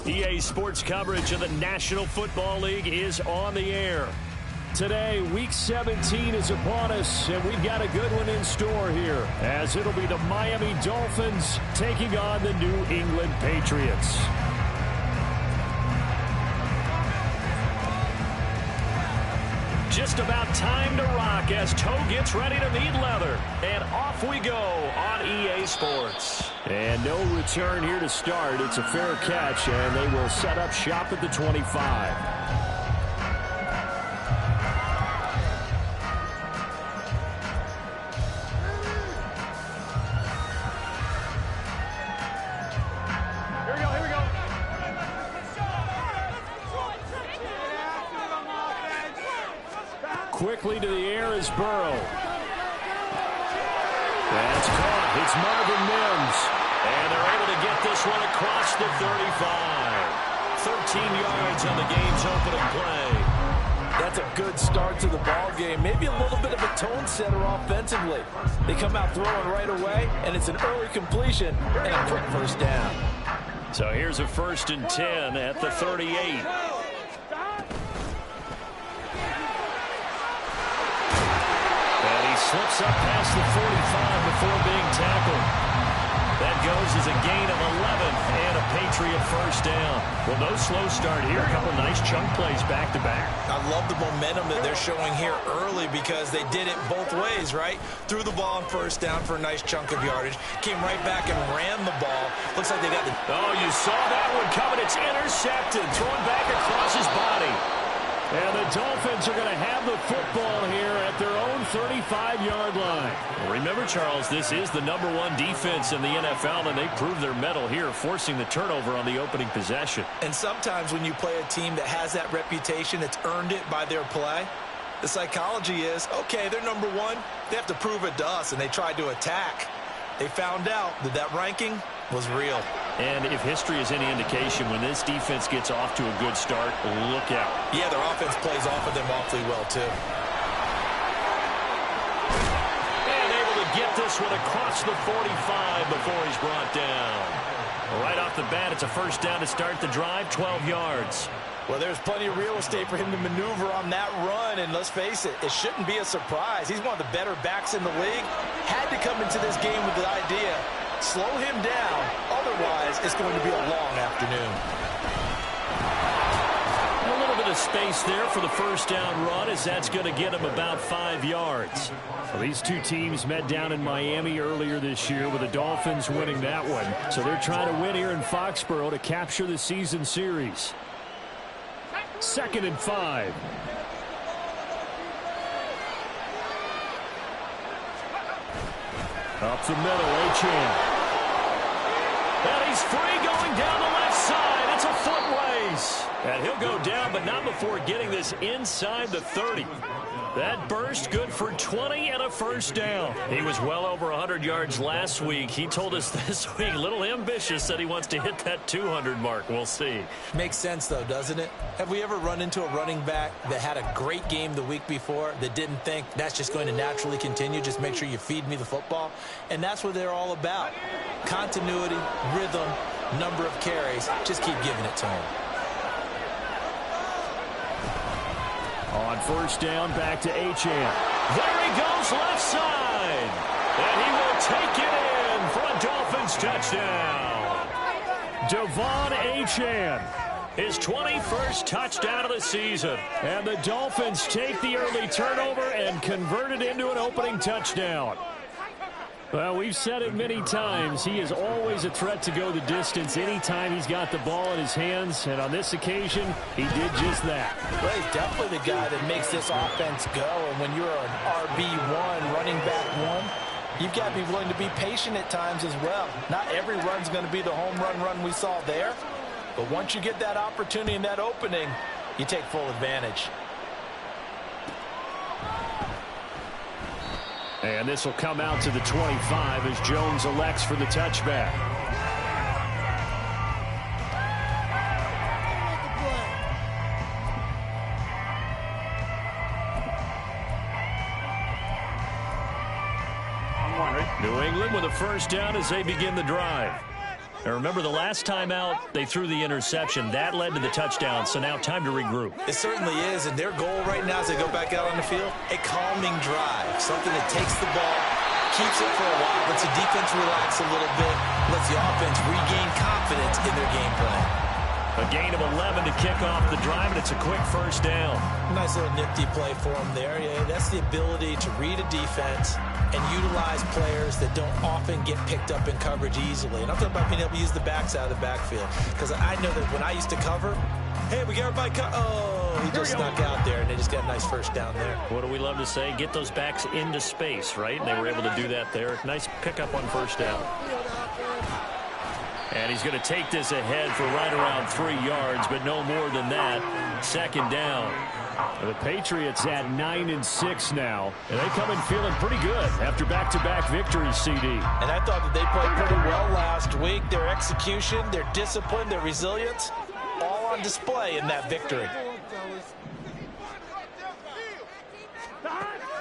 EA Sports coverage of the National Football League is on the air. Today, Week 17 is upon us, and we've got a good one in store here, as it'll be the Miami Dolphins taking on the New England Patriots. Just about time to rock as toe gets ready to meet leather. And off we go on EA Sports. And no return here to start. It's a fair catch, and they will set up shop at the 25. Quickly to the air is Burrow. That's caught. It's Marvin Mims. And they're able to get this one across the 35. 13 yards on the game's opening play. That's a good start to the ball game. Maybe a little bit of a tone setter offensively. They come out throwing right away, and it's an early completion and a quick first down. So here's a 1st and 10 at the 38. Slips up past the 45 before being tackled. That goes as a gain of 11 and a Patriot first down. Well, no slow start here. A couple nice chunk plays back-to-back. I love the momentum that they're showing here early because they did it both ways, right? Threw the ball on first down for a nice chunk of yardage. Came right back and ran the ball. Looks like they got the... Oh, you saw that one coming. It's intercepted. Thrown back across his body. And the Dolphins are going to have the football here at their own 35-yard line. Remember, Charles, this is the #1 defense in the NFL, and they proved their mettle here, forcing the turnover on the opening possession. And sometimes when you play a team that has that reputation, that's earned it by their play, the psychology is, okay, they're #1. They have to prove it to us, and they tried to attack. They found out that that ranking was real. And if history is any indication, when this defense gets off to a good start, look out. Yeah, their offense plays off of them awfully well, too. And able to get this one across the 45 before he's brought down. Right off the bat, it's a first down to start the drive, 12 yards. Well, there's plenty of real estate for him to maneuver on that run, and let's face it, it shouldn't be a surprise. He's one of the better backs in the league. Had to come into this game with the idea, slow him down, otherwise it's going to be a long afternoon. A little bit of space there for the first down run, as that's going to get him about 5 yards. Well, these two teams met down in Miami earlier this year, with the Dolphins winning that one. So they're trying to win here in Foxborough to capture the season series. 2nd and 5. Up the middle, Achane. And he's free going down the left side. It's a foot race. And he'll go down, but not before getting this inside the 30. That burst good for 20 and a first down. He was well over 100 yards last week. He told us this week, a little ambitious, that he wants to hit that 200 mark. We'll see. Makes sense, though, doesn't it? Have we ever run into a running back that had a great game the week before that didn't think that's just going to naturally continue? Just make sure you feed me the football. And that's what they're all about. Continuity, rhythm, number of carries. Just keep giving it to him. On first down, back to Achane. There he goes, left side. And he will take it in for a Dolphins touchdown. Devon Achane, his 21st touchdown of the season. And the Dolphins take the early turnover and convert it into an opening touchdown. Well, we've said it many times. He is always a threat to go the distance anytime he's got the ball in his hands. And on this occasion, he did just that. Well, he's definitely the guy that makes this offense go. And when you're an RB1, running back one, you've got to be willing to be patient at times as well. Not every run's going to be the home run we saw there. But once you get that opportunity and that opening, you take full advantage. And this will come out to the 25 as Jones elects for the touchback. New England with a first down as they begin the drive. Now remember, the last time out, they threw the interception. That led to the touchdown, so now time to regroup. It certainly is, and their goal right now as they go back out on the field, a calming drive, something that takes the ball, keeps it for a while, lets the defense relax a little bit, lets the offense regain confidence in their game plan. A gain of 11 to kick off the drive, and it's a quick first down. Nice little nifty play for him there. Yeah, that's the ability to read a defense and utilize players that don't often get picked up in coverage easily. And I'm talking about being able to use the backs out of the backfield. Because I know that when I used to cover, hey, we got everybody he just snuck out there, and they just got a nice first down there. What do we love to say? Get those backs into space, right? And they were able to do that there. Nice pickup on first down. And he's going to take this ahead for right around 3 yards, but no more than that. Second down. The Patriots at 9-6 now, and they come in feeling pretty good after back-to-back victories, CD. And I thought that they played pretty well last week. Their execution, their discipline, their resilience, all on display in that victory.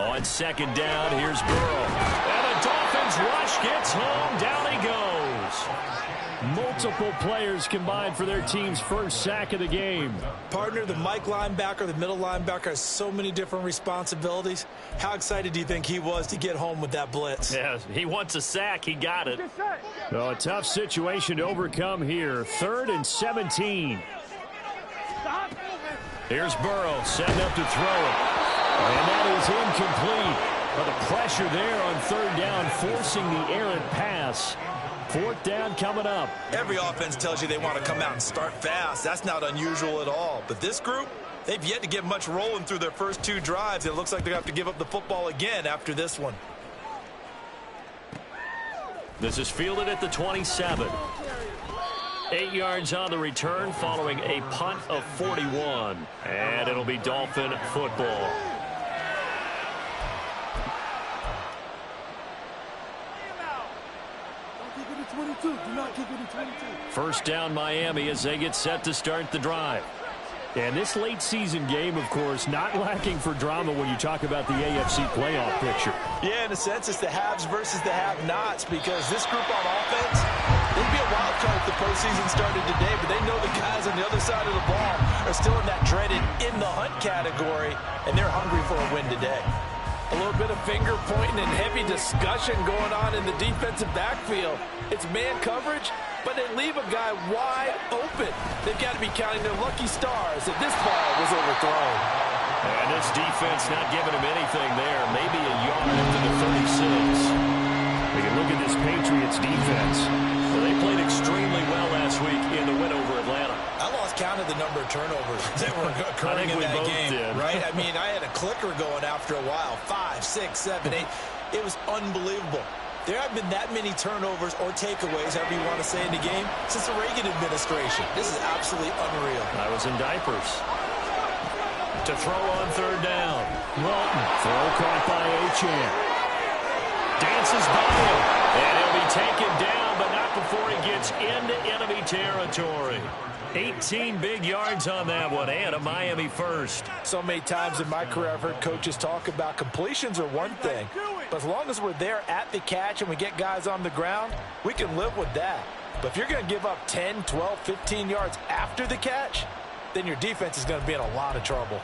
On second down, here's Burrow. And the Dolphins rush gets home. Down he goes. Multiple players combined for their team's first sack of the game. Partner, the Mike linebacker, the middle linebacker has so many different responsibilities. How excited do you think he was to get home with that blitz? Yeah, he wants a sack. He got it. So a tough situation to overcome here. 3rd and 17. Here's Burrow setting up to throw it. And that is incomplete. But the pressure there on 3rd down, forcing the errant pass. 4th down coming up. Every offense tells you they want to come out and start fast. That's not unusual at all. But this group, they've yet to get much rolling through their first 2 drives. It looks like they're going to have to give up the football again after this one. This is fielded at the 27. 8 yards on the return following a punt of 41. And it'll be Dolphin football. First down Miami as they get set to start the drive. And this late season game, of course, not lacking for drama when you talk about the AFC playoff picture. Yeah, in a sense, it's the haves versus the have-nots, because this group on offense, they'd be a wild card if the postseason started today, but they know the guys on the other side of the ball are still in that dreaded in-the-hunt category, and they're hungry for a win today. A little bit of finger pointing and heavy discussion going on in the defensive backfield. It's man coverage, but they leave a guy wide open. They've got to be counting their lucky stars that this ball was overthrown. And this defense not giving him anything there. Maybe a yard into the 36. We can look at this Patriots defense. Well, they played extremely well last week in the win over Atlanta. I lost count of the number of turnovers that were occurring in that game, right? I mean, I had a clicker going after a while. 5, 6, 7, 8. It was unbelievable. There haven't been that many turnovers or takeaways, however you want to say, in the game since the Reagan administration. This is absolutely unreal. I was in diapers. To throw on 3rd down. Walton. Throw caught by Achane. Dances by him. And he'll be taken down, but not before he gets into enemy territory. 18 big yards on that one, and a Miami first. So many times in my career I've heard coaches talk about completions are one thing, but as long as we're there at the catch and we get guys on the ground, we can live with that. But if you're going to give up 10, 12, 15 yards after the catch, then your defense is going to be in a lot of trouble.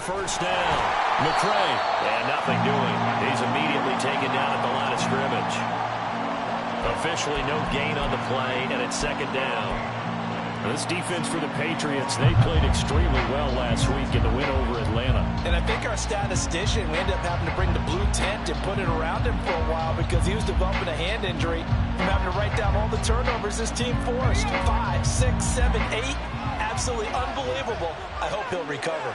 first down. McCray, and nothing doing. He's immediately taken down at the line of scrimmage. Officially no gain on the play, and it's second down. This defense for the Patriots, they played extremely well last week in the win over Atlanta. And I think our statistician, we ended up having to bring the blue tent and put it around him for a while because he was developing a hand injury from having to write down all the turnovers this team forced. 5, 6, 7, 8. Absolutely unbelievable. I hope he'll recover.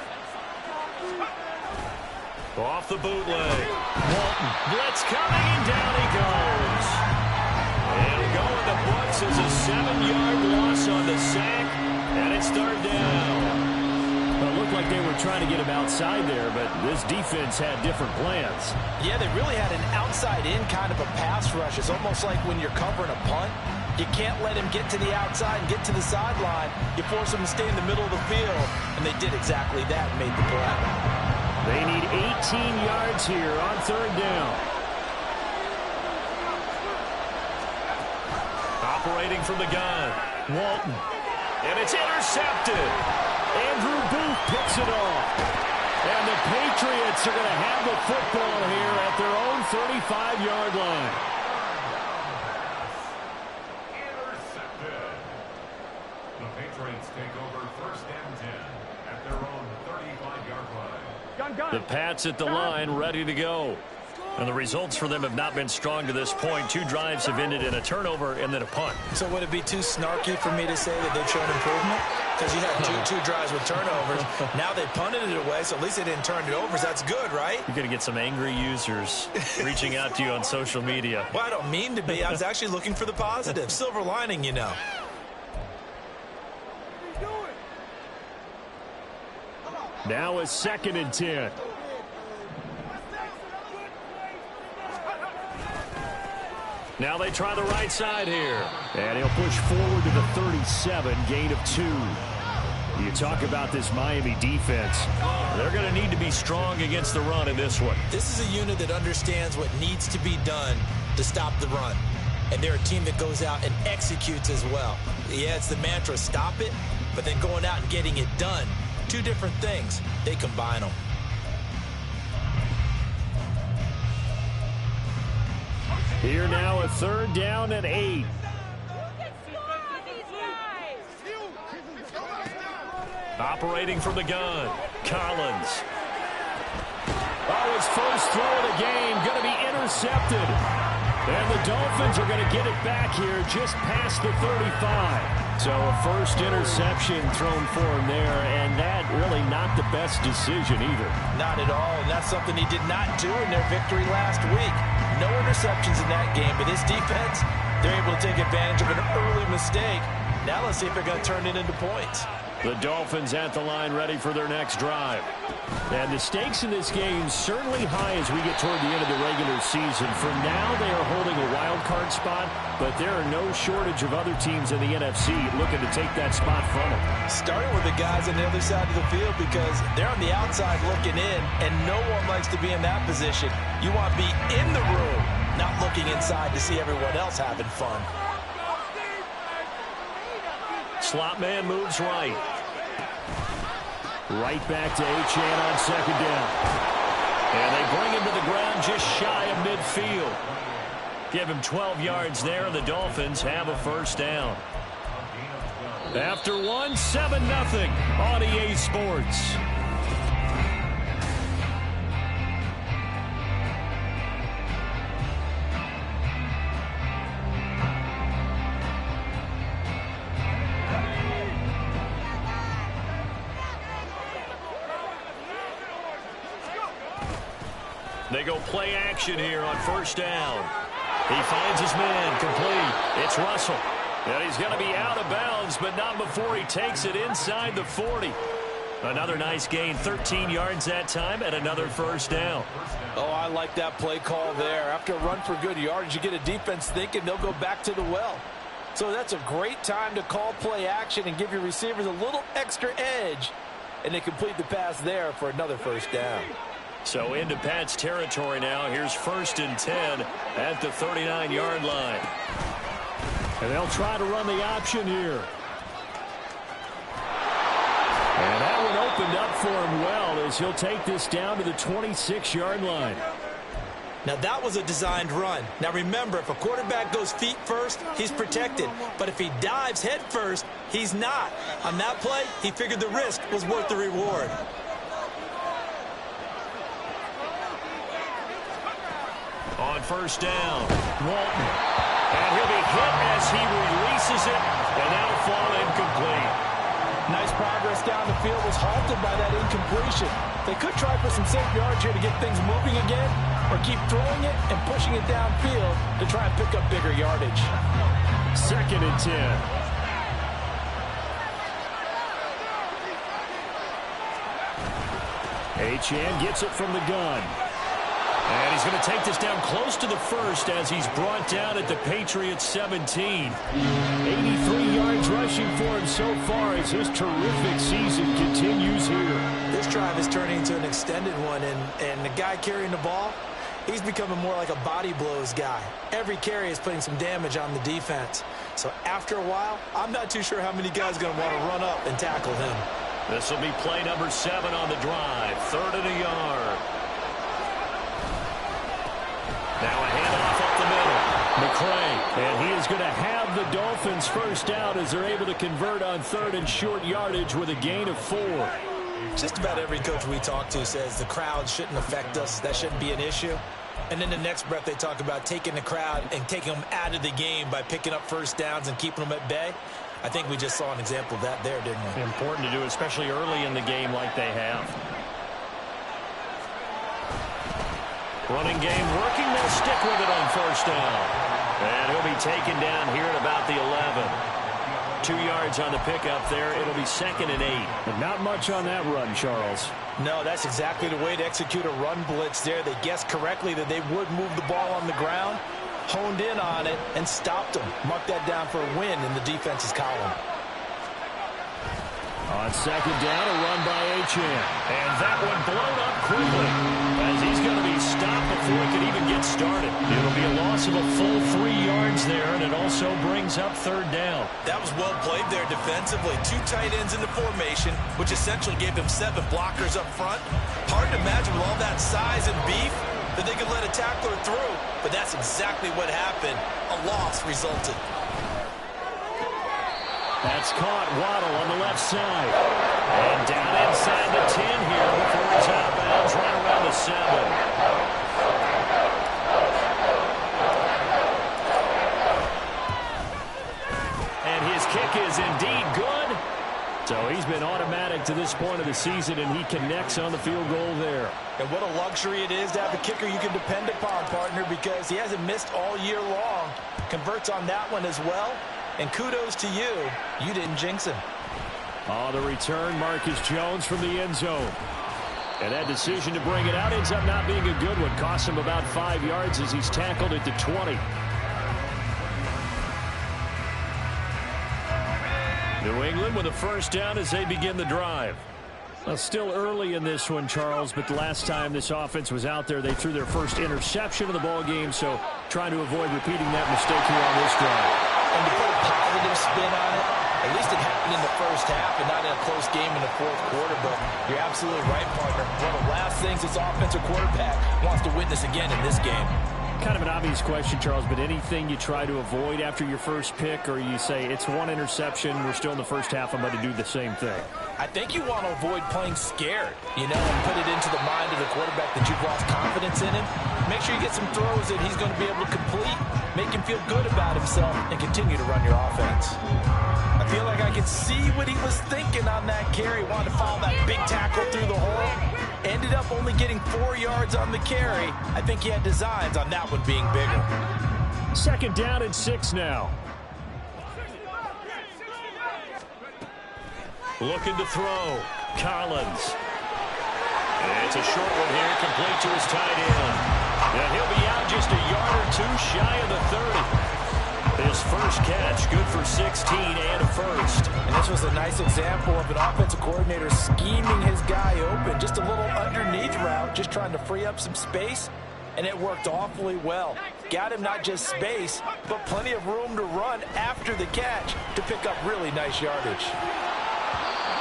Off the bootleg. Walton, blitz coming, and down he goes. It'll go in the books as a 7-yard loss on the sack, and it's third down. Well, it looked like they were trying to get him outside there, but this defense had different plans. Yeah, they really had an outside-in kind of a pass rush. It's almost like when you're covering a punt. You can't let him get to the outside and get to the sideline. You force him to stay in the middle of the field, and they did exactly that and made the play. They need 18 yards here on third down. Operating from the gun, Walton. And it's intercepted. Andrew Booth picks it off. And the Patriots are going to have the football here at their own 35-yard line. Intercepted. The Patriots take over first and 10 at their own 35-yard line. The Pats at the line, ready to go. And the results for them have not been strong to this point. 2 drives have ended in a turnover and then a punt. So would it be too snarky for me to say that they've shown improvement? Because you had two drives with turnovers. Now they punted it away, so at least they didn't turn it over. That's good, right? You're going to get some angry users reaching out to you on social media. Well, I don't mean to be. I was actually looking for the positive. Silver lining, you know. Now a 2nd and 10. Now they try the right side here. And he'll push forward to the 37, gain of 2. You talk about this Miami defense. They're going to need to be strong against the run in this one. This is a unit that understands what needs to be done to stop the run. And they're a team that goes out and executes as well. Yeah, it's the mantra, stop it, but then going out and getting it done. 2 different things. They combine them. Here now a 3rd down and 8. Operating from the gun, Collins. Oh, his first throw of the game going to be intercepted. And the Dolphins are going to get it back here just past the 35. So a first interception thrown for him there, and that really not the best decision either. Not at all, and that's something he did not do in their victory last week. No interceptions in that game, but this defense, they're able to take advantage of an early mistake. Now let's see if they're going to turn it into points. The Dolphins at the line ready for their next drive. And the stakes in this game certainly high as we get toward the end of the regular season. For now, they are holding a wild card spot, but there are no shortage of other teams in the NFC looking to take that spot from them. Starting with the guys on the other side of the field because they're on the outside looking in, and no one likes to be in that position. You want to be in the room, not looking inside to see everyone else having fun. Slot man moves right. Right back to Achane on 2nd down. And they bring him to the ground just shy of midfield. Give him 12 yards there, and the Dolphins have a first down. After 1, 7-0 on EA Sports. They go play action here on first down. He finds his man complete. It's Russell. And he's going to be out of bounds, but not before he takes it inside the 40. Another nice gain, 13 yards that time, and another first down. Oh, I like that play call there. After a run for good yardage, you get a defense thinking they'll go back to the well. So that's a great time to call play action and give your receivers a little extra edge. And they complete the pass there for another first down. So into Pat's territory now. Here's 1st and 10 at the 39-yard line. And they'll try to run the option here. And that one opened up for him well as he'll take this down to the 26-yard line. Now, that was a designed run. Now, remember, if a quarterback goes feet first, he's protected. But if he dives head first, he's not. On that play, he figured the risk was worth the reward. On first down, Walton. And he'll be hit as he releases it, and that'll fall incomplete. Nice progress down the field, was halted by that incompletion. They could try for some safe yards here to get things moving again, or keep throwing it and pushing it downfield to try and pick up bigger yardage. 2nd and 10. Achane gets it from the gun. And he's going to take this down close to the first as he's brought down at the Patriots 17. 83 yards rushing for him so far as his terrific season continues here. This drive is turning into an extended one, and the guy carrying the ball, he's becoming more like a body blows guy. Every carry is putting some damage on the defense. So after a while, I'm not too sure how many guys are going to want to run up and tackle him. This will be play number 7 on the drive. 3rd and a yard. Now a handoff up the middle. McCray, and he is going to have the Dolphins first down as they're able to convert on 3rd and short yardage with a gain of 4. Just about every coach we talk to says the crowd shouldn't affect us. That shouldn't be an issue. And then the next breath they talk about taking the crowd and taking them out of the game by picking up first downs and keeping them at bay. I think we just saw an example of that there, didn't we? Important to do, especially early in the game like they have. Running game working. They'll stick with it on first down. And he'll be taken down here at about the 11. 2 yards on the pickup there. It'll be 2nd and 8. But not much on that run, Charles. No, that's exactly the way to execute a run blitz there. They guessed correctly that they would move the ball on the ground, honed in on it, and stopped them. Mark that down for a win in the defense's column. On 2nd down, a run by Achane. And that one blown up quickly as he's going to be stopped before he can even get started. It'll be a loss of a full 3 yards there, and it also brings up 3rd down. That was well played there defensively. 2 tight ends in the formation, which essentially gave them 7 blockers up front. Hard to imagine with all that size and beef that they could let a tackler through, but that's exactly what happened. A loss resulted. That's caught. Waddle on the left side. And down inside the 10 here before it's out of bounds right around the 7. And his kick is indeed good. So he's been automatic to this point of the season, and he connects on the field goal there. And what a luxury it is to have a kicker you can depend upon, partner, because he hasn't missed all year long. Converts on that one as well. And kudos to you. You didn't jinx him. Oh, the return, Marcus Jones from the end zone. And that decision to bring it out ends up not being a good one. Costs him about 5 yards as he's tackled at the 20. New England with a first down as they begin the drive. Well, still early in this one, Charles, but the last time this offense was out there, they threw their first interception of the ball game, so trying to avoid repeating that mistake here on this drive. And to put a positive spin on it, at least it happened in the first half and not in a close game in the 4th quarter. But you're absolutely right, partner. One of the last things this offensive quarterback wants to witness again in this game. Kind of an obvious question, Charles, but anything you try to avoid after your first pick, or you say it's 1 interception, we're still in the first half, I'm going to do the same thing? I think you want to avoid playing scared, and put it into the mind of the quarterback that you've lost confidence in him. Make sure you get some throws that he's going to be able to complete, make him feel good about himself, and continue to run your offense. I feel like I can see what he was thinking on that carry. Wanted to follow that big tackle through the hole. Ended up only getting 4 yards on the carry. I think he had designs on that one being bigger. 2nd down and 6 now. Looking to throw. Collins. And it's a short one here, complete to his tight end. And he'll be out just a yard or 2 shy of the 30. His first catch, good for 16 and a first. And this was a nice example of an offensive coordinator scheming his guy open. Just a little underneath route, just trying to free up some space, and it worked awfully well. Got him not just space, but plenty of room to run after the catch to pick up really nice yardage.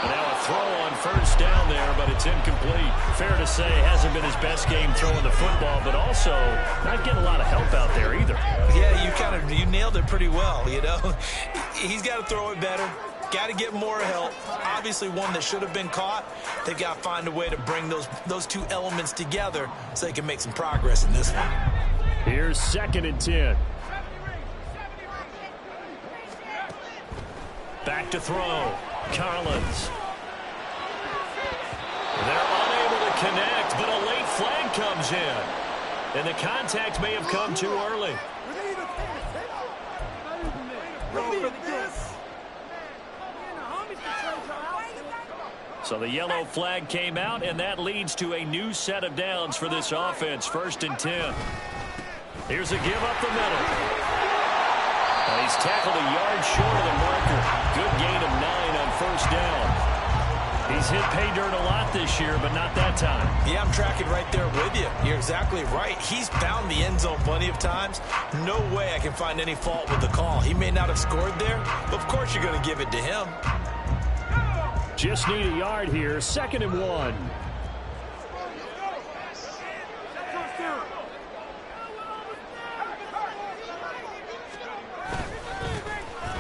And now a throw on first down there, but it's incomplete. Fair to say, hasn't been his best game throwing the football, but also not getting a lot of help out there either. Yeah, you nailed it pretty well, you know. He's got to throw it better. Got to get more help. Obviously one that should have been caught. They've got to find a way to bring those two elements together so they can make some progress in this one. Here's 2nd and 10. Back to throw. Collins. They're unable to connect, but a late flag comes in. And the contact may have come too early. So the yellow flag came out, and that leads to a new set of downs for this offense. 1st and 10. Here's a give up the middle. And he's tackled a yard short of the marker. Good gain of 9 on 1st down. He's hit pay dirt a lot this year, but not that time. Yeah, I'm tracking right there with you. You're exactly right. He's found the end zone plenty of times. No way I can find any fault with the call. He may not have scored there, but of course you're going to give it to him. Just need a yard here. 2nd and 1.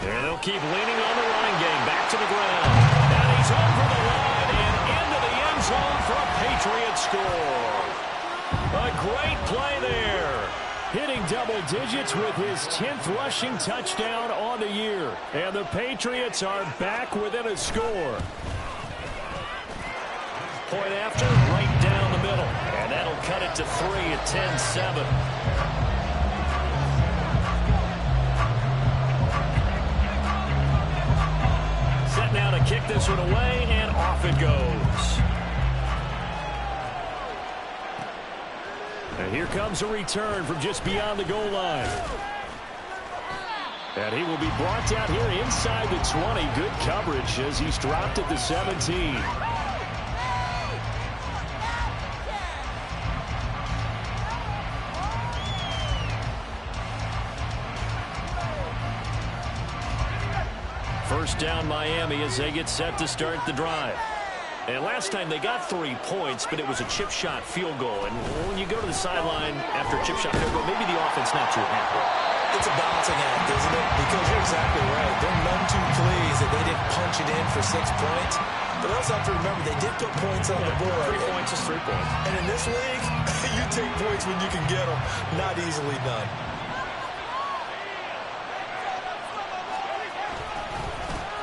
There they'll keep leaning on the running game. Back to the ground. And he's over the line and into the end zone for a Patriots score. A great play there. Hitting double digits with his 10th rushing touchdown on the year. And the Patriots are back within a score. Point after, right down the middle. And that'll cut it to 3 at 10-7. Set now to kick this one away, and off it goes. And here comes a return from just beyond the goal line. And he will be brought down here inside the 20. Good coverage as he's dropped at the 17. First down Miami as they get set to start the drive. And last time they got 3 points, but it was a chip shot field goal. And when you go to the sideline after a chip shot field goal, maybe the offense not too happy. It's a balancing act, isn't it? Because you're exactly right. They're none too pleased that they didn't punch it in for 6 points. But also have to remember, they did put points on the board. 3 points is 3 points. And in this league, you take points when you can get them. Not easily done.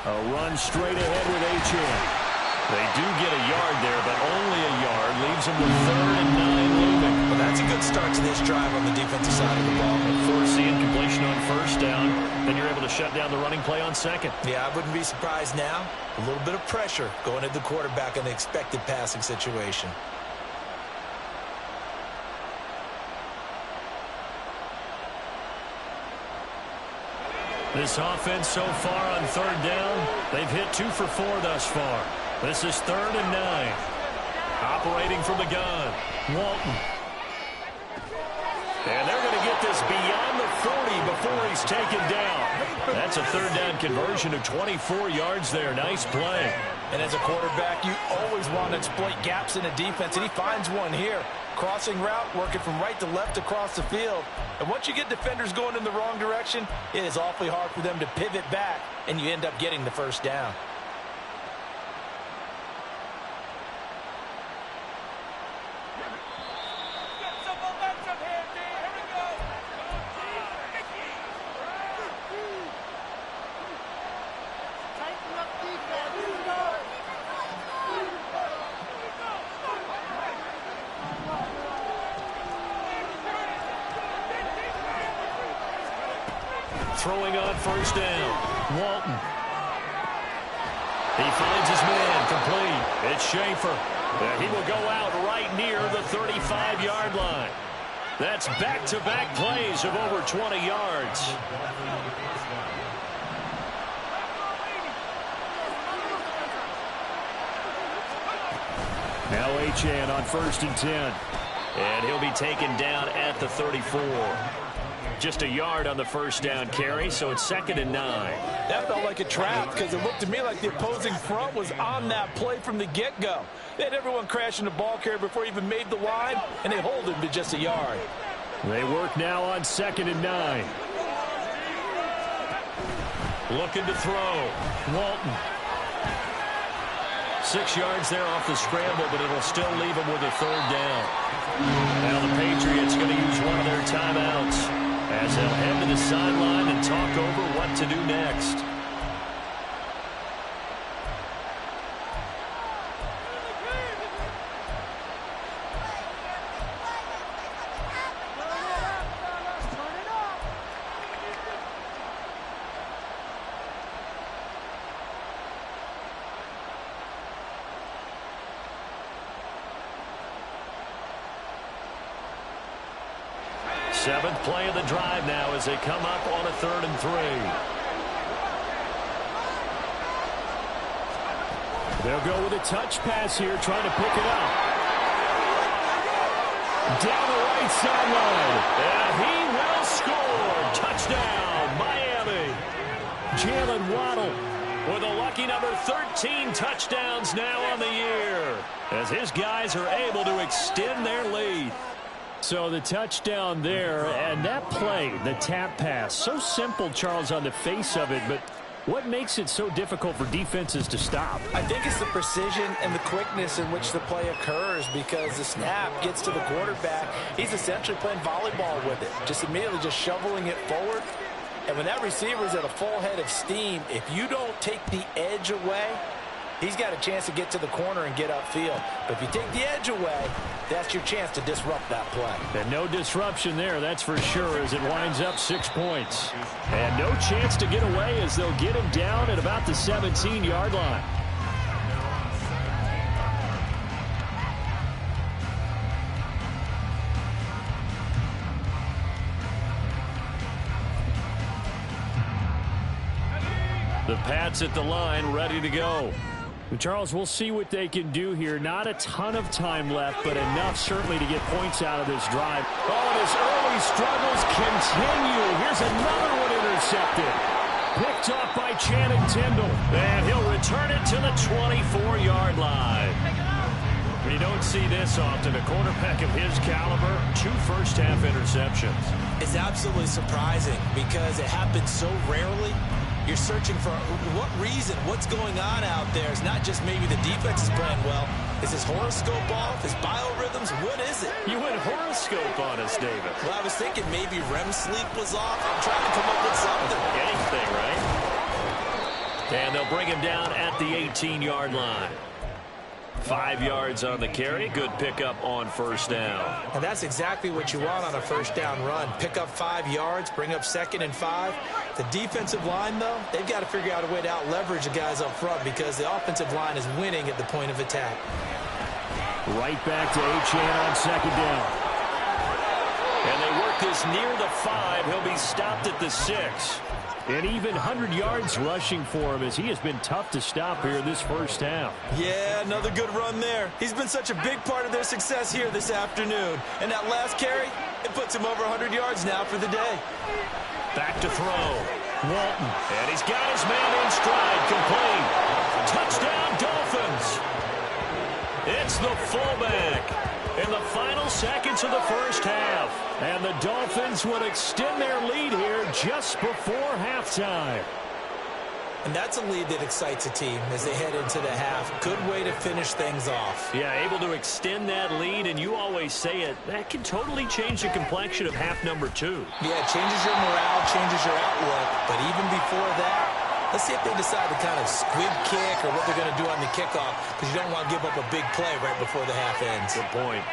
A run straight ahead with H.N. They do get a yard there, but only a yard. Leaves them with 3rd and 9 looming. Well, that's a good start to this drive on the defensive side of the ball. Force the incompletion on 1st down. Then you're able to shut down the running play on 2nd. Yeah, I wouldn't be surprised now. A little bit of pressure going at the quarterback in the expected passing situation. This offense so far on 3rd down, they've hit 2 for 4 thus far. This is 3rd and 9. Operating from the gun, Walton. And they're going to get this beyond the 40 before he's taken down. That's a 3rd down conversion of 24 yards there. Nice play. And as a quarterback, you always want to exploit gaps in a defense, and he finds one here. Crossing route, working from right to left across the field. And once you get defenders going in the wrong direction, it is awfully hard for them to pivot back, and you end up getting the 1st down. Throwing on 1st down, Walton. He finds his man, complete. It's Schaefer. And he will go out right near the 35-yard line. That's back-to-back plays of over 20 yards. Now H.N. on 1st and 10. And he'll be taken down at the 34. just a yard on the first down carry, so it's 2nd and 9. That felt like a trap because it looked to me like the opposing front was on that play from the get-go. They had everyone crashing the ball carrier before he even made the line, and they hold him to just a yard. They work now on 2nd and 9. Looking to throw. Walton. 6 yards there off the scramble, but it'll still leave him with a 3rd down. Now the Patriots going to use one of their timeouts as they'll head to the sideline and talk over what to do next. Seventh play of the drive now as they come up on a 3rd and 3. They'll go with a touch pass here, trying to pick it up. Down the right sideline. And he will score. Touchdown, Miami. Jalen Waddle with a lucky number 13 touchdowns now on the year as his guys are able to extend their lead. So the touchdown there, and that play, the tap pass, so simple, Charles, on the face of it, but what makes it so difficult for defenses to stop? I think it's the precision and the quickness in which the play occurs because the snap gets to the quarterback. He's essentially playing volleyball with it, just immediately just shoveling it forward. And when that receiver's at a full head of steam, if you don't take the edge away, he's got a chance to get to the corner and get upfield. But if you take the edge away, that's your chance to disrupt that play. And no disruption there, that's for sure, as it winds up 6 points. And no chance to get away as they'll get him down at about the 17-yard line. The Pats at the line, ready to go. Charles, we'll see what they can do here. Not a ton of time left, but enough certainly to get points out of this drive. Oh, and his early struggles continue. Here's another one intercepted. Picked off by Channing Tindall. And he'll return it to the 24-yard line. We don't see this often. A quarterback of his caliber, 2 first-half interceptions. It's absolutely surprising because it happens so rarely. You're searching for what reason, what's going on out there. It's not just maybe the defense is playing well. Is his horoscope off? His biorhythms? What is it? You went horoscope on us, David. Well, I was thinking maybe REM sleep was off. I'm trying to come up with something. Anything, right? And they'll bring him down at the 18-yard line. 5 yards on the carry. Good pickup on first down. And that's exactly what you want on a first down run. Pick up 5 yards, bring up 2nd and 5. The defensive line, though, they've got to figure out a way to out-leverage the guys up front because the offensive line is winning at the point of attack. Right back to Achane on 2nd down. And they work this near the 5. He'll be stopped at the 6. And even 100 yards rushing for him as he has been tough to stop here this first half. Yeah, another good run there. He's been such a big part of their success here this afternoon. And that last carry, it puts him over 100 yards now for the day. Back to throw. Walton. And he's got his man in stride. Complete. Touchdown, Dolphins. It's the fullback in the final seconds of the first half. And the Dolphins would extend their lead here just before halftime. And that's a lead that excites a team as they head into the half. Good way to finish things off. Yeah, able to extend that lead, and you always say it, that can totally change the complexion of half number 2. Yeah, it changes your morale, changes your outlook. But even before that, let's see if they decide to kind of squib kick or what they're going to do on the kickoff, because you don't want to give up a big play right before the half ends. Good point.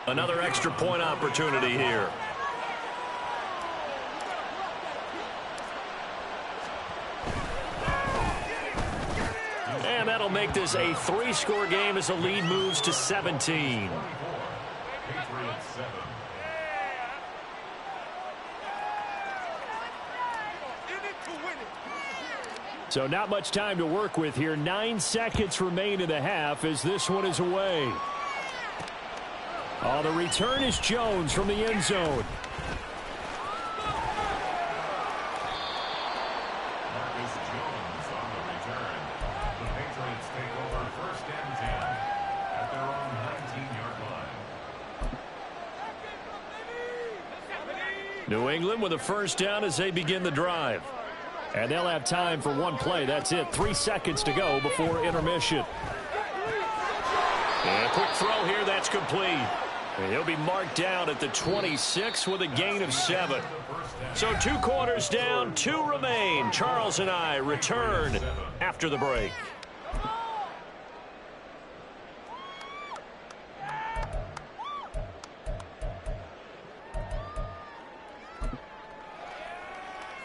Another extra point opportunity here. And that'll make this a 3-score game as the lead moves to 17. Patriots 7. So not much time to work with here. 9 seconds remain in the half as this one is away. Oh, the return is Jones from the end zone. Marcus Jones on the return. The Patriots take over 1st and 10 at their own 19-yard line. New England with a first down as they begin the drive. And they'll have time for one play. That's it. 3 seconds to go before intermission. And a quick throw here. That's complete. And he'll be marked down at the 26 with a gain of 7. So 2 quarters down, 2 remain. Charles and I return after the break.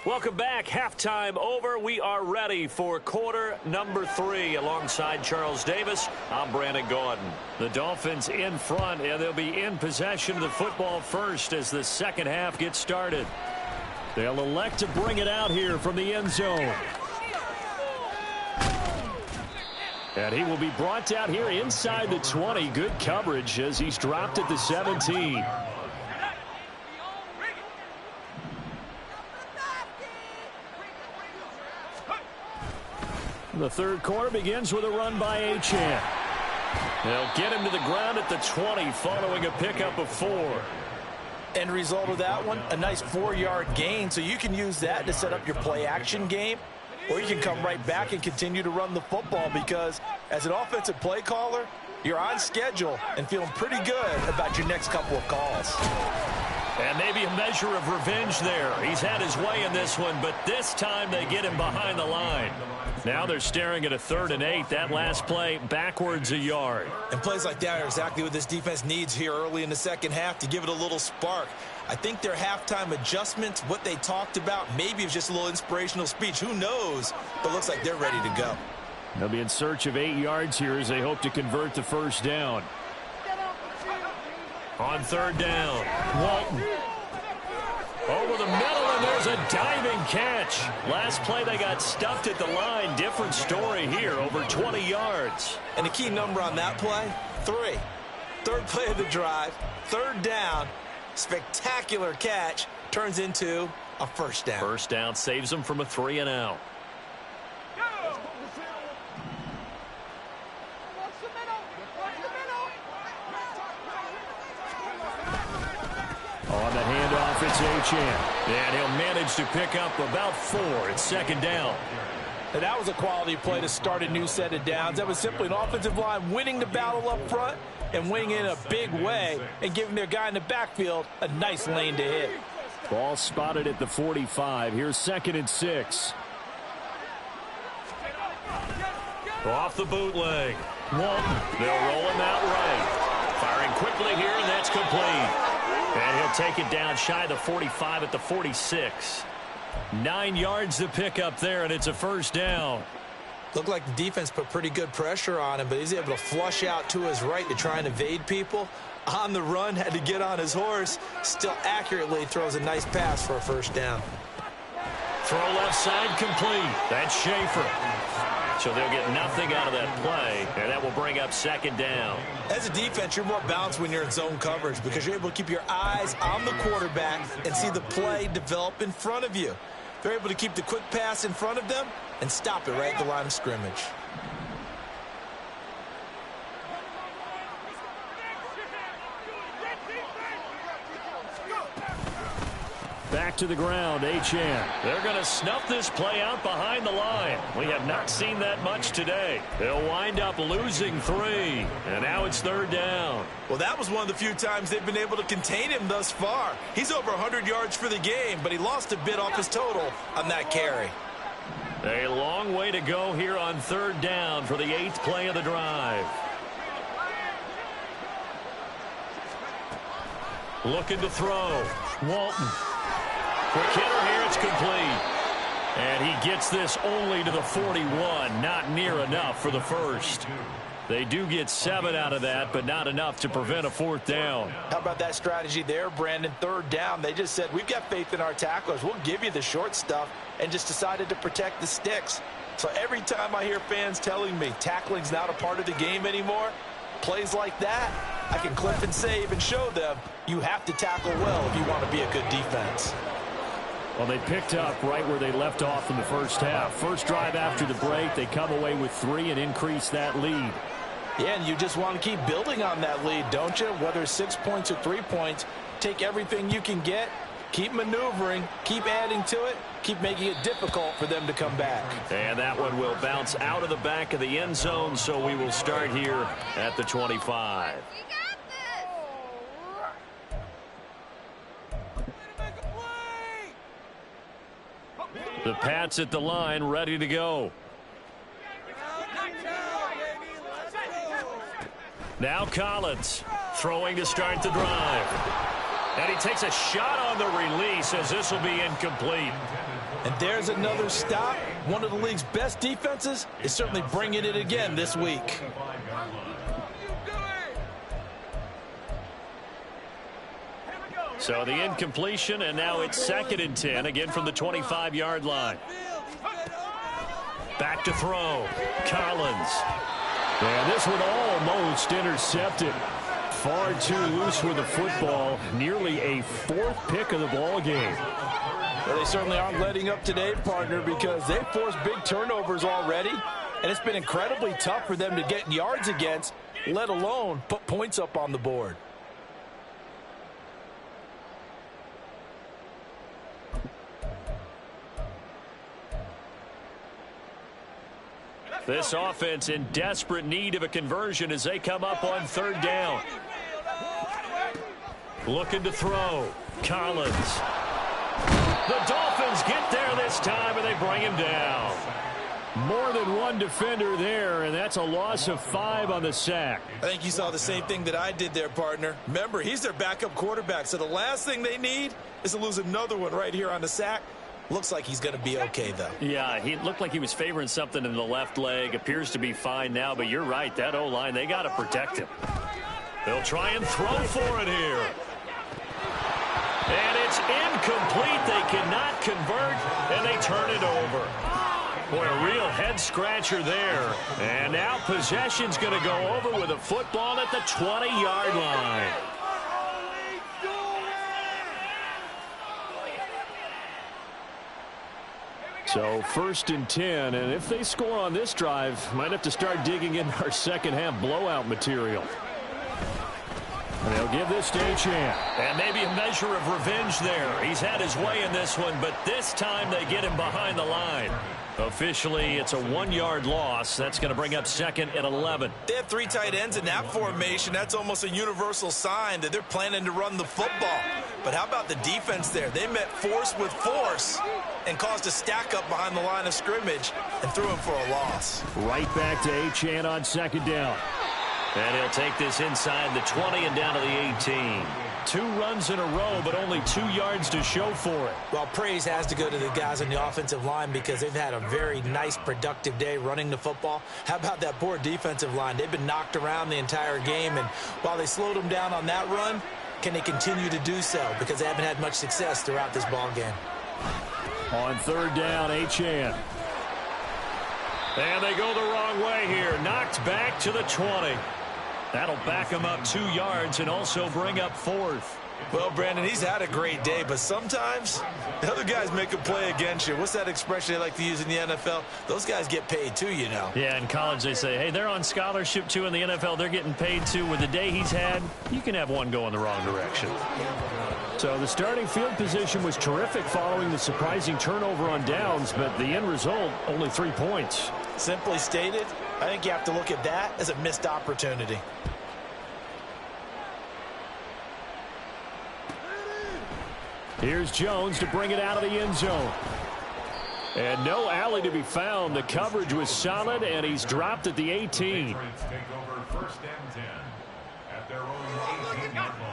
Welcome back. Halftime over. We are ready for quarter number 3. Alongside Charles Davis, I'm Brandon Gaudin. The Dolphins in front, and they'll be in possession of the football first as the second half gets started. They'll elect to bring it out here from the end zone. And he will be brought down here inside the 20. Good coverage as he's dropped at the 17. The third quarter begins with a run by Achane. They'll get him to the ground at the 20 following a pickup of 4. End result of that one, a nice 4-yard gain. So you can use that to set up your play-action game, or you can come right back and continue to run the football because as an offensive play caller, you're on schedule and feeling pretty good about your next couple of calls. And maybe a measure of revenge there. He's had his way in this one, but this time they get him behind the line. Now they're staring at a 3rd and 8. That last play backwards a yard. And plays like that are exactly what this defense needs here early in the second half to give it a little spark. I think their halftime adjustments, what they talked about, maybe it was just a little inspirational speech. Who knows? But looks like they're ready to go. They'll be in search of 8 yards here as they hope to convert the first down. On 3rd down, Walton. Over the middle, and there's a diving catch. Last play, they got stuffed at the line. Different story here, over 20 yards. And the key number on that play, 3. 3rd play of the drive, 3rd down, spectacular catch, turns into a first down. First down saves them from a 3 and out. On the handoff, it's Achane. And he'll manage to pick up about 4. It's 2nd down. And that was a quality play to start a new set of downs. That was simply an offensive line winning the battle up front and winning in a big way and giving their guy in the backfield a nice lane to hit. Ball spotted at the 45. Here's 2nd and 6. Off the bootleg. Walton. They'll roll him out right. Firing quickly here, and that's complete. And he'll take it down shy of the 45 at the 46. 9 yards to pick up there, and it's a first down. Looked like the defense put pretty good pressure on him, but he's able to flush out to his right to try and evade people. On the run, had to get on his horse. Still accurately throws a nice pass for a first down. Throw left side complete. That's Schaefer. So they'll get nothing out of that play, and that will bring up 2nd down. As a defense, you're more balanced when you're in zone coverage because you're able to keep your eyes on the quarterback and see the play develop in front of you. They're able to keep the quick pass in front of them and stop it right at the line of scrimmage. Back to the ground, Achane. They're going to snuff this play out behind the line. We have not seen that much today. They'll wind up losing 3, and now it's 3rd down. Well, that was one of the few times they've been able to contain him thus far. He's over 100 yards for the game, but he lost a bit off his total on that carry. A long way to go here on 3rd down for the 8th play of the drive. Looking to throw. Walton. Quick hitter here, it's complete. And he gets this only to the 41, not near enough for the first. They do get 7 out of that, but not enough to prevent a 4th down. How about that strategy there, Brandon? 3rd down, they just said, we've got faith in our tacklers. We'll give you the short stuff, and just decided to protect the sticks. So every time I hear fans telling me tackling's not a part of the game anymore, plays like that, I can clip and save and show them you have to tackle well if you want to be a good defense. Well, they picked up right where they left off in the first half. First drive after the break, they come away with 3 and increase that lead. Yeah, and you just want to keep building on that lead, don't you? Whether it's 6 points or 3 points, take everything you can get, keep maneuvering, keep adding to it, keep making it difficult for them to come back. And that one will bounce out of the back of the end zone, so we will start here at the 25. The Pats at the line, ready to go. Now Collins throwing to start the drive. And he takes a shot on the release as this will be incomplete. And there's another stop. One of the league's best defenses is certainly bringing it again this week. So the incompletion, and now it's 2nd and 10, again from the 25-yard line. Back to throw. Collins. And this one almost intercepted. Far too loose with the football. Nearly a 4th pick of the ball game. Well, they certainly aren't letting up today, partner, because they've forced big turnovers already, and it's been incredibly tough for them to get yards against, let alone put points up on the board. This offense in desperate need of a conversion as they come up on 3rd down. Looking to throw. Collins. The Dolphins get there this time, and they bring him down. More than one defender there, and that's a loss of 5 on the sack. I think you saw the same thing that I did there, partner. Remember, he's their backup quarterback, so the last thing they need is to lose another one right here on the sack. Looks like he's going to be okay, though. Yeah, he looked like he was favoring something in the left leg. Appears to be fine now, but you're right. That O-line, they got to protect him. They'll try and throw for it here. And it's incomplete. They cannot convert, and they turn it over. Boy, a real head-scratcher there. And now possession's going to go over with a football at the 20-yard line. So 1st and 10, and if they score on this drive, might have to start digging in our second-half blowout material. And they'll give this to Achane. And maybe a measure of revenge there. He's had his way in this one, but this time they get him behind the line. Officially, it's a 1-yard loss. That's going to bring up 2nd and 11. They have 3 tight ends in that formation. That's almost a universal sign that they're planning to run the football. But how about the defense there? They met force with force and caused a stack up behind the line of scrimmage and threw him for a loss. Right back to Achane on 2nd down. And he'll take this inside the 20 and down to the 18. 2 runs in a row, but only 2 yards to show for it. Well, praise has to go to the guys on the offensive line because they've had a very nice, productive day running the football. How about that poor defensive line? They've been knocked around the entire game, and while they slowed them down on that run, can they continue to do so? Because they haven't had much success throughout this ball game. On 3rd down, Achane. And they go the wrong way here. Knocked back to the 20. That'll back him up 2 yards and also bring up 4th. Well, Brandon, he's had a great day, but sometimes the other guys make a play against you. What's that expression they like to use in the NFL? Those guys get paid too, you know. Yeah, in college they say, hey, they're on scholarship too. In the NFL, they're getting paid too. With the day he's had, you can have one go in the wrong direction. So the starting field position was terrific following the surprising turnover on downs, but the end result, only 3 points. Simply stated, I think you have to look at that as a missed opportunity. Here's Jones to bring it out of the end zone. And no alley to be found. The coverage was solid, and he's dropped at the 18.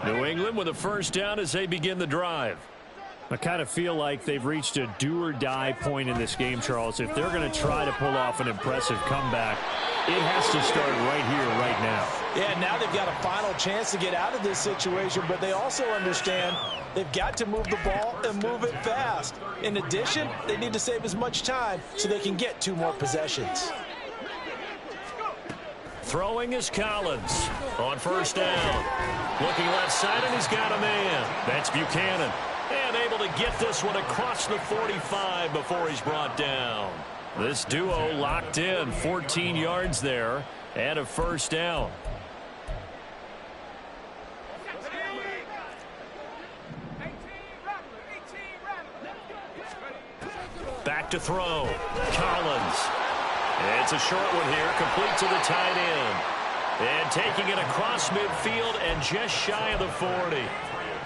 New England with a 1st down as they begin the drive. I kind of feel like they've reached a do-or-die point in this game, Charles. If they're going to try to pull off an impressive comeback, it has to start right here, right now. Yeah, now they've got a final chance to get out of this situation, but they also understand they've got to move the ball and move it fast. In addition, they need to save as much time so they can get 2 more possessions. Throwing is Collins on first down. Looking left side, and he's got a man. That's Buchanan. And able to get this one across the 45 before he's brought down. This duo locked in, 14 yards there, and a first down. Back to throw. Collins. It's a short one here, complete to the tight end. And taking it across midfield and just shy of the 40.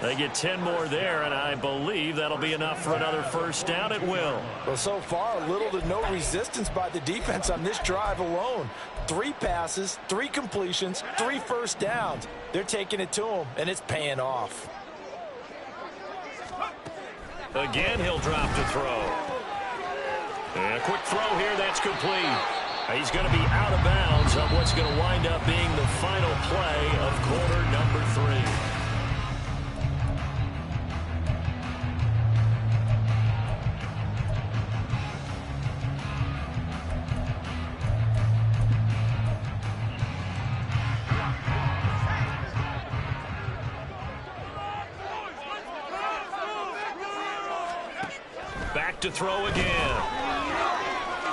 They get 10 more there, and I believe that'll be enough for another first down at will. Well, so far, little to no resistance by the defense on this drive alone. 3 passes, 3 completions, 3 first downs. They're taking it to him, and it's paying off. Again, he'll drop to throw. And a quick throw here, that's complete. He's going to be out of bounds on what's going to wind up being the final play of quarter number 3. Back to throw again.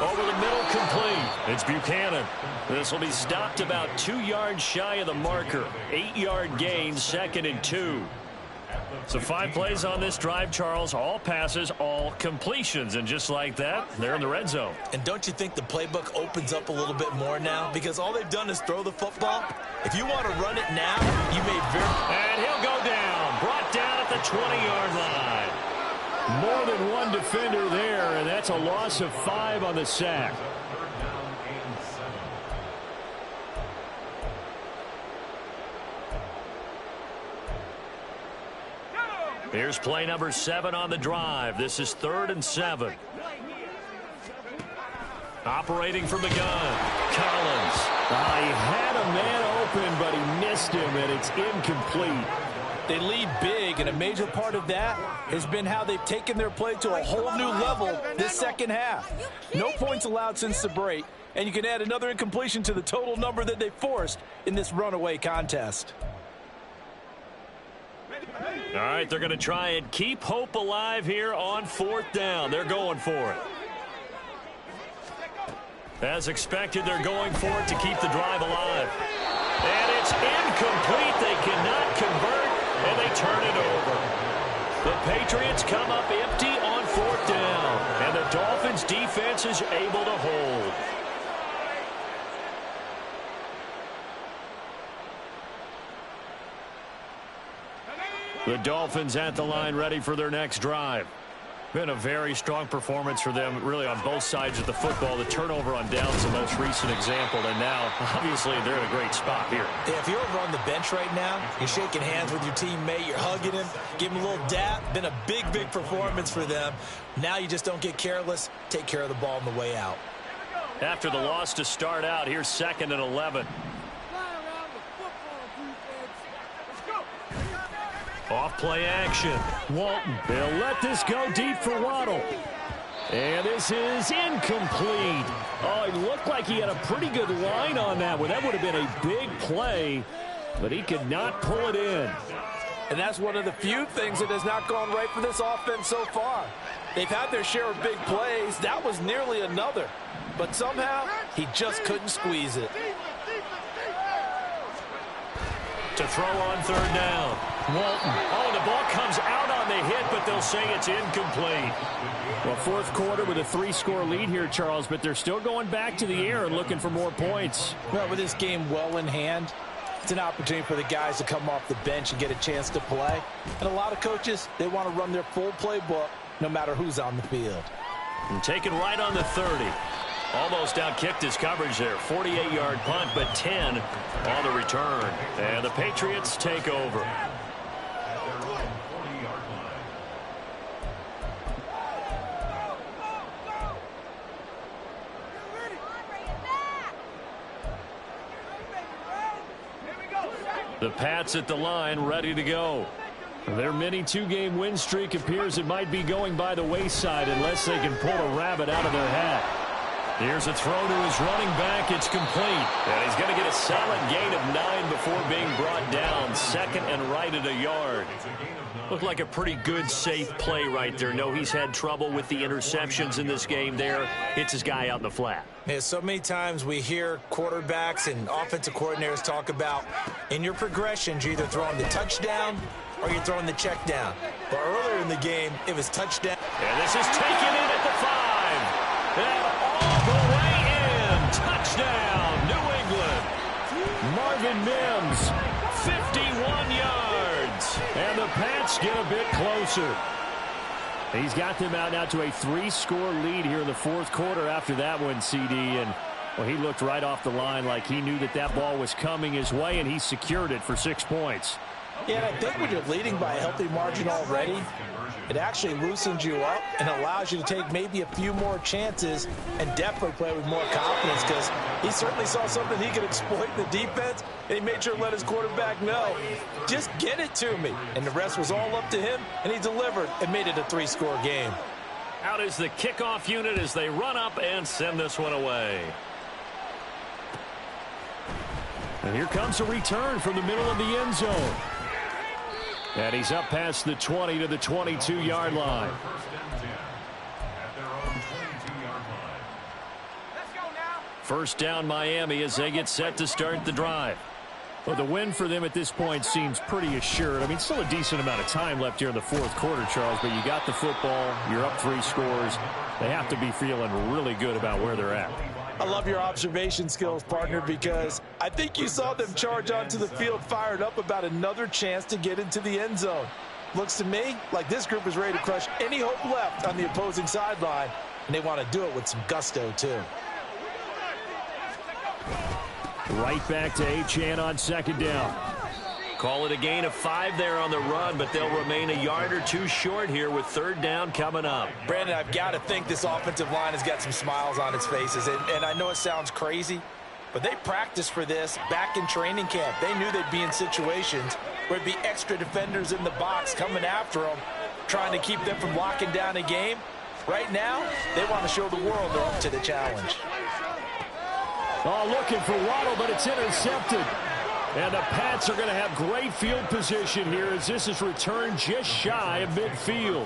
Over the middle, complete. It's Buchanan. This will be stopped about 2 yards shy of the marker. 8-yard gain, 2nd and 2. So 5 plays on this drive, Charles. All passes, all completions. And just like that, they're in the red zone. And don't you think the playbook opens up a little bit more now? Because all they've done is throw the football. If you want to run it now, you may And he'll go down. Brought down at the 20-yard line. More than one defender there, and that's a loss of 5 on the sack. Here's play number 7 on the drive. This is 3rd and 7. Operating from the gun, Collins. He had a man open, but he missed him, and it's incomplete. They lead big, and a major part of that has been how they've taken their play to a whole new level this second half. No points allowed since the break, and you can add another incompletion to the total number that they forced in this runaway contest. All right, they're going to try and keep hope alive here on 4th down. They're going for it. As expected, they're going for it to keep the drive alive. And it's incomplete. They cannot convert. And they turn it over. The Patriots come up empty on 4th down. And the Dolphins defense is able to hold. The Dolphins at the line ready for their next drive. Been a very strong performance for them, really, on both sides of the football. The turnover on downs the most recent example, and now, obviously, they're in a great spot here. Yeah, if you're over on the bench right now, you're shaking hands with your teammate, you're hugging him, give him a little dap. Been a big, big performance for them. Now you just don't get careless. Take care of the ball on the way out. After the loss to start out, here's 2nd and 11. Off play action. Walton. They'll let this go deep for Waddle. And this is incomplete. Oh, it looked like he had a pretty good line on that one. That would have been a big play, but he could not pull it in. And that's one of the few things that has not gone right for this offense so far. They've had their share of big plays. That was nearly another. But somehow, he just couldn't squeeze it. To throw on 3rd down. Walton. Oh, the ball comes out on the hit, but they'll say it's incomplete. Well, 4th quarter with a 3-score lead here, Charles, but they're still going back to the air and looking for more points. Well, with this game well in hand, it's an opportunity for the guys to come off the bench and get a chance to play. And a lot of coaches, they want to run their full playbook no matter who's on the field. And taken right on the 30. Almost outkicked his coverage there. 48-yard punt, but 10 on the return. And the Patriots take over. The Pats at the line, ready to go. Their mini two-game win streak appears it might be going by the wayside unless they can pull a rabbit out of their hat. Here's a throw to his running back. It's complete. And he's going to get a solid gain of 9 before being brought down. Second and right at a yard. Looked like a pretty good, safe play right there. No, he's had trouble with the interceptions in this game there. Hits his guy out in the flat. Yeah, so many times we hear quarterbacks and offensive coordinators talk about in your progressions, you're either throwing the touchdown or you're throwing the check down. But earlier in the game, it was touchdown. And this is taken in at the 5. And all the way in. Touchdown, New England. Marvin Mims, 51 yards. And the Pats get a bit closer. He's got them out now to a 3-score lead here in the fourth quarter after that one, CD. And, well, he looked right off the line like he knew that that ball was coming his way, and he secured it for 6 points. Yeah, and I think when you're leading by a healthy margin already, it actually loosens you up and allows you to take maybe a few more chances and definitely play with more confidence, because he certainly saw something he could exploit in the defense, and he made sure to let his quarterback know, just get it to me. And the rest was all up to him, and he delivered and made it a 3-score game. Out is the kickoff unit as they run up and send this one away. And here comes a return from the middle of the end zone. And he's up past the 20 to the 22-yard line. First down, Miami, as they get set to start the drive. Well, the win for them at this point seems pretty assured. I mean, still a decent amount of time left here in the fourth quarter, Charles, but you got the football, you're up 3 scores. They have to be feeling really good about where they're at. I love your observation skills, partner, because I think you saw them charge onto the field fired up about another chance to get into the end zone. Looks to me like this group is ready to crush any hope left on the opposing sideline, and they want to do it with some gusto, too. Right back to Achane on second down. Call it a gain of 5 there on the run, but they'll remain a yard or 2 short here with third down coming up. Brandon, I've got to think this offensive line has got some smiles on its faces, and I know it sounds crazy, but they practiced for this back in training camp. They knew they'd be in situations where it'd be extra defenders in the box coming after them, trying to keep them from locking down a game. Right now, they want to show the world they're up to the challenge. Oh, looking for Waddle, but it's intercepted. And the Pats are going to have great field position here as this is returned just shy of midfield.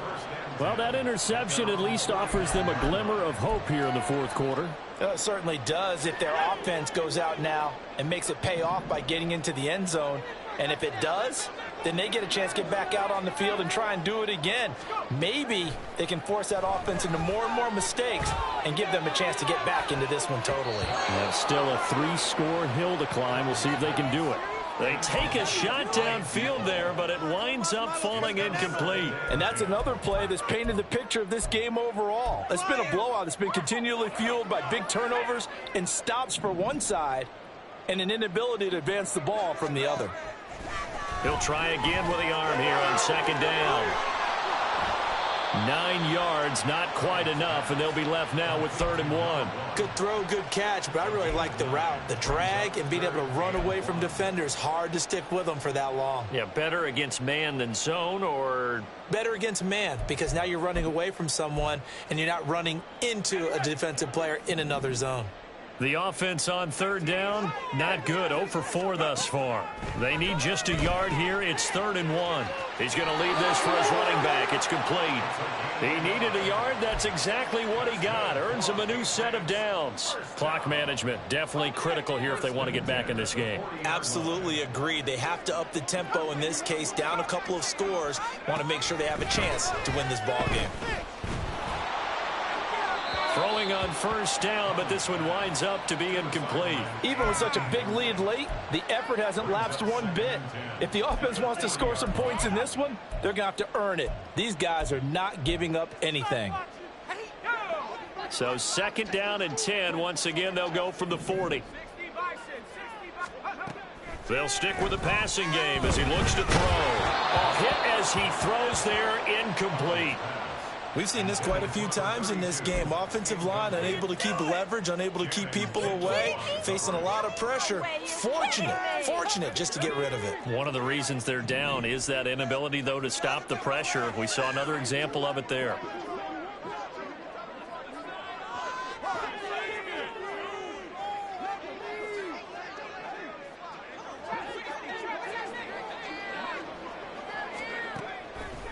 Well, that interception at least offers them a glimmer of hope here in the fourth quarter. It certainly does if their offense goes out now and makes it pay off by getting into the end zone. And if it does, then they get a chance to get back out on the field and try and do it again. Maybe they can force that offense into more and more mistakes and give them a chance to get back into this one totally. And still a 3-score hill to climb. We'll see if they can do it. They take a shot downfield there, but it winds up falling incomplete. And that's another play that's painted the picture of this game overall. It's been a blowout. It's been continually fueled by big turnovers and stops for one side and an inability to advance the ball from the other. He'll try again with the arm here on second down. 9 yards, not quite enough, and they'll be left now with 3rd and 1. Good throw, good catch, but I really like the route. The drag and being able to run away from defenders, hard to stick with them for that long. Yeah, better against man than zone, or? Better against man, because now you're running away from someone and you're not running into a defensive player in another zone. The offense on 3rd down, not good. 0 for 4 thus far. They need just a yard here. It's 3rd and 1. He's going to leave this for his running back. It's complete. He needed a yard. That's exactly what he got. Earns him a new set of downs. Clock management, definitely critical here if they want to get back in this game. Absolutely agreed. They have to up the tempo in this case. Down a couple of scores. Want to make sure they have a chance to win this ball game. Throwing on 1st down, but this one winds up to be incomplete. Even with such a big lead late, the effort hasn't lapsed one bit. If the offense wants to score some points in this one, they're going to have to earn it. These guys are not giving up anything. So 2nd down and 10. Once again, they'll go from the 40. They'll stick with the passing game as he looks to throw. A hit as he throws there, incomplete. We've seen this quite a few times in this game. Offensive line unable to keep leverage, unable to keep people away, facing a lot of pressure. Fortunate just to get rid of it. One of the reasons they're down is that inability, though, to stop the pressure. We saw another example of it there.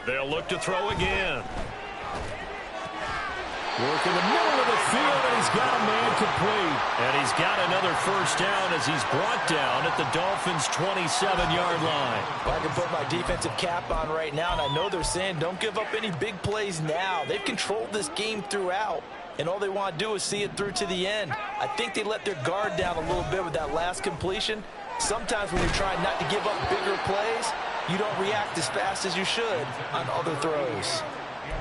They'll look to throw again. Work in the middle of the field, and he's got a man complete. And he's got another first down as he's brought down at the Dolphins' 27-yard line. Well, I can put my defensive cap on right now, and I know they're saying don't give up any big plays now. They've controlled this game throughout, and all they want to do is see it through to the end. I think they let their guard down a little bit with that last completion. Sometimes when you're trying not to give up bigger plays, you don't react as fast as you should on other throws.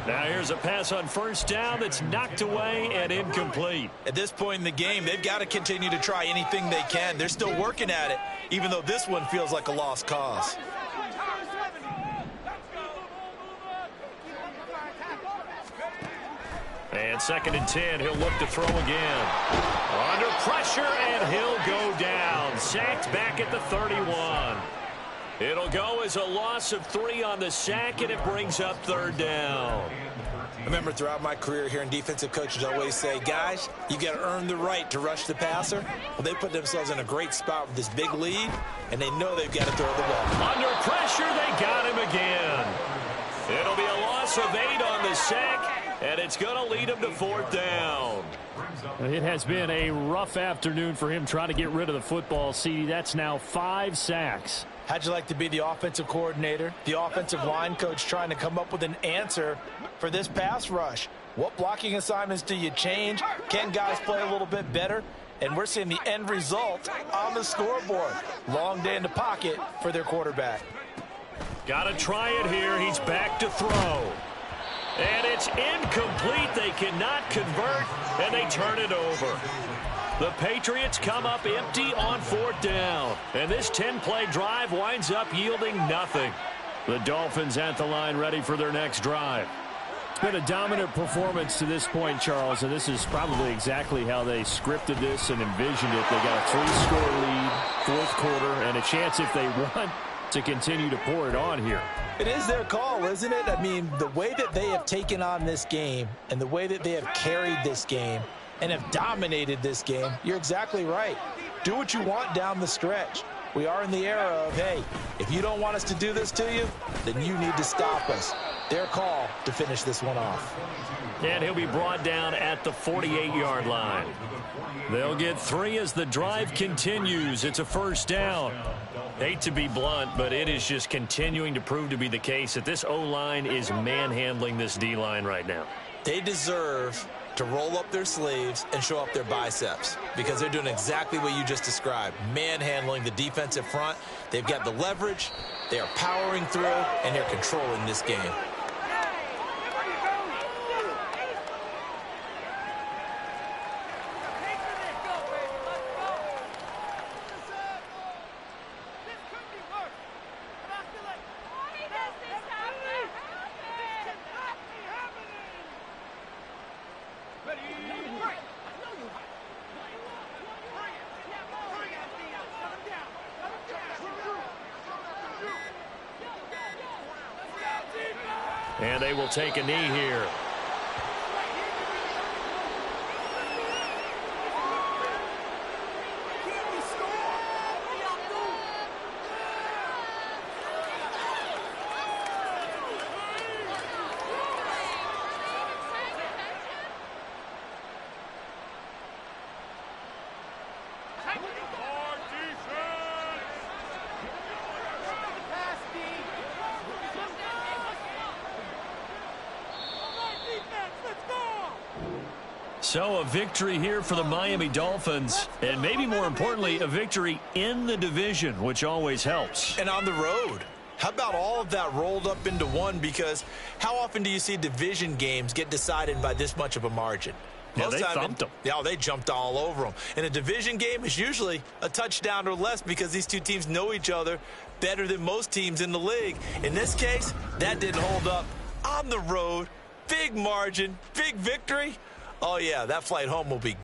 Now here's a pass on first down that's knocked away and incomplete. At this point in the game, they've got to continue to try anything they can. They're still working at it, even though this one feels like a lost cause. And 2nd and 10, he'll look to throw again. Under pressure, and he'll go down. Sacked back at the 31. It'll go as a loss of 3 on the sack, and it brings up 3rd down. I remember throughout my career hearing defensive coaches always say, guys, you got to earn the right to rush the passer. Well, they put themselves in a great spot with this big lead, and they know they've got to throw the ball. Under pressure, they got him again. It'll be a loss of 8 on the sack, and it's going to lead him to 4th down. It has been a rough afternoon for him trying to get rid of the football, CD. That's now 5 sacks. How'd you like to be the offensive coordinator, the offensive line coach, trying to come up with an answer for this pass rush? What blocking assignments do you change? Can guys play a little bit better? And we're seeing the end result on the scoreboard. Long day in the pocket for their quarterback. Got to try it here. He's back to throw. And it's incomplete. They cannot convert, and they turn it over. The Patriots come up empty on 4th down. And this 10-play drive winds up yielding nothing. The Dolphins at the line ready for their next drive. It's been a dominant performance to this point, Charles, and this is probably exactly how they scripted this and envisioned it. They got a 3-score lead, 4th quarter, and a chance if they want to continue to pour it on here. It is their call, isn't it? I mean, the way that they have taken on this game and the way that they have carried this game and have dominated this game, you're exactly right. Do what you want down the stretch. We are in the era of, hey, if you don't want us to do this to you, then you need to stop us. Their call to finish this one off. And he'll be brought down at the 48-yard line. They'll get 3 as the drive continues. It's a 1st down. Hate to be blunt, but it is just continuing to prove to be the case that this O-line is manhandling this D-line right now. They deserve to roll up their sleeves and show up their biceps because they're doing exactly what you just described, manhandling the defensive front. They've got the leverage, they are powering through, and they're controlling this game. And they will take a knee here. So a victory here for the Miami Dolphins, and maybe more importantly, a victory in the division, which always helps. And on the road. How about all of that rolled up into one? Because how often do you see division games get decided by this much of a margin? Yeah, they thumped them. Yeah, they jumped all over them. And a division game is usually a touchdown or less because these two teams know each other better than most teams in the league. In this case, that didn't hold up. On the road, big margin, big victory. Oh, yeah, that flight home will be